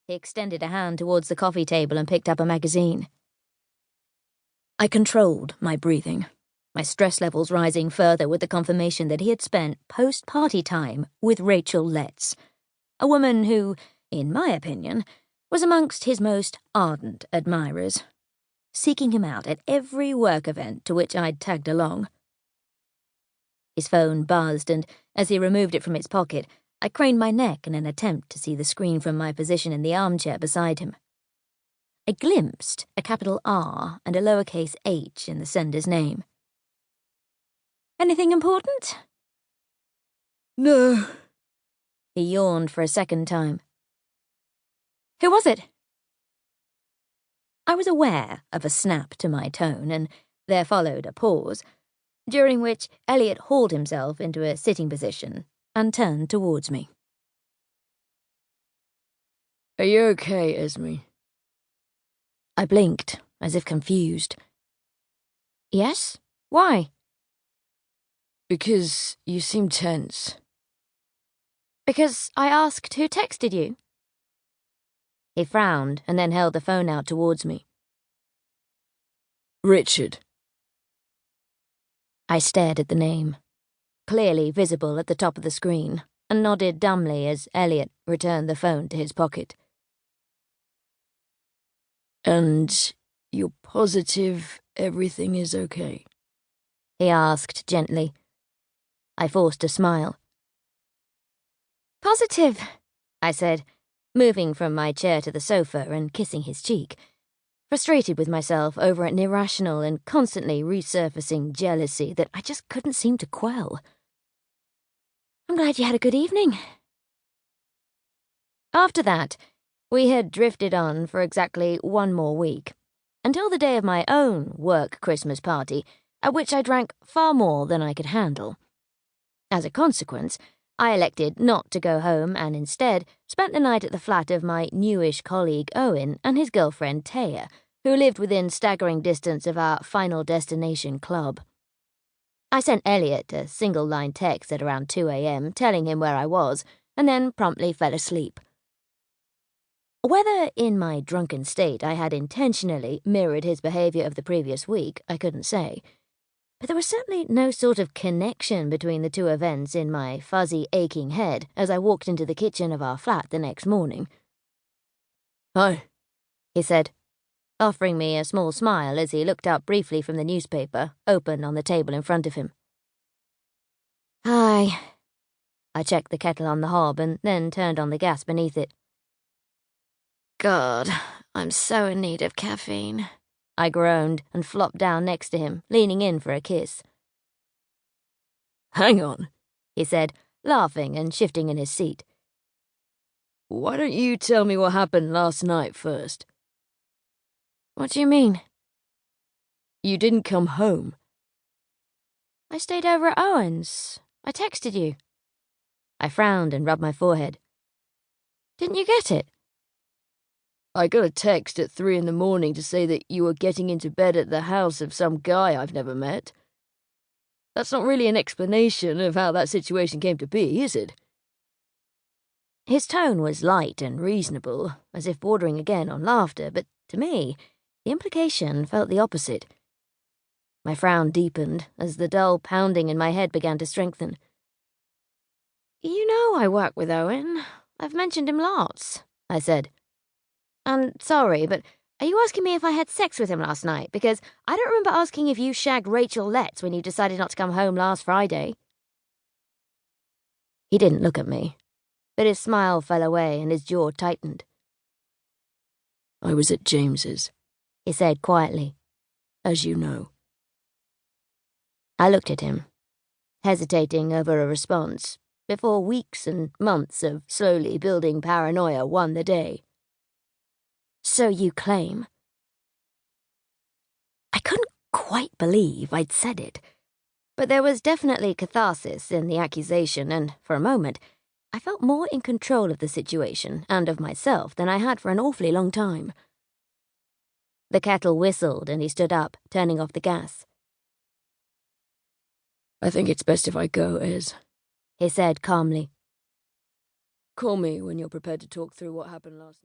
He extended a hand towards the coffee table and picked up a magazine. I controlled my breathing, my stress levels rising further with the confirmation that he had spent post-party time with Rachel Letts, a woman who, in my opinion, was amongst his most ardent admirers, seeking him out at every work event to which I'd tagged along. His phone buzzed, and as he removed it from its pocket, I craned my neck in an attempt to see the screen from my position in the armchair beside him. I glimpsed a capital R and a lowercase h in the sender's name. Anything important? No. He yawned for a second time. Who was it? I was aware of a snap to my tone, and there followed a pause, during which Elliot hauled himself into a sitting position and turned towards me. Are you okay, Esme? I blinked, as if confused. Yes? Why? Because you seem tense. Because I asked who texted you? He frowned and then held the phone out towards me. Richard. I stared at the name, clearly visible at the top of the screen, and nodded dumbly as Elliot returned the phone to his pocket. And you're positive everything is okay? He asked gently. I forced a smile. Positive, I said, moving from my chair to the sofa and kissing his cheek, frustrated with myself over an irrational and constantly resurfacing jealousy that I just couldn't seem to quell. I'm glad you had a good evening. After that, we had drifted on for exactly one more week, until the day of my own work Christmas party, at which I drank far more than I could handle. As a consequence, I elected not to go home and instead spent the night at the flat of my newish colleague Owen and his girlfriend Taya, who lived within staggering distance of our final destination club. I sent Elliot a single-line text at around 2 a.m. telling him where I was, and then promptly fell asleep. Whether in my drunken state I had intentionally mirrored his behaviour of the previous week, I couldn't say, but there was certainly no sort of connection between the two events in my fuzzy, aching head as I walked into the kitchen of our flat the next morning. Hi, he said, offering me a small smile as he looked up briefly from the newspaper, open on the table in front of him. Hi. I checked the kettle on the hob and then turned on the gas beneath it. God, I'm so in need of caffeine, I groaned and flopped down next to him, leaning in for a kiss. Hang on, he said, laughing and shifting in his seat. Why don't you tell me what happened last night first? What do you mean? You didn't come home. I stayed over at Owen's. I texted you. I frowned and rubbed my forehead. Didn't you get it? I got a text at 3 a.m. to say that you were getting into bed at the house of some guy I've never met. That's not really an explanation of how that situation came to be, is it? His tone was light and reasonable, as if bordering again on laughter, but to me, the implication felt the opposite. My frown deepened as the dull pounding in my head began to strengthen. You know I work with Owen. I've mentioned him lots, I said. I'm sorry, but are you asking me if I had sex with him last night? Because I don't remember asking if you shagged Rachel Letts when you decided not to come home last Friday. He didn't look at me, but his smile fell away and his jaw tightened. I was at James's, he said quietly. As you know. I looked at him, hesitating over a response, before weeks and months of slowly building paranoia won the day. So you claim. I couldn't quite believe I'd said it, but there was definitely catharsis in the accusation, and for a moment, I felt more in control of the situation and of myself than I had for an awfully long time. The kettle whistled and he stood up, turning off the gas. I think it's best if I go, Ez, he said calmly. Call me when you're prepared to talk through what happened last night.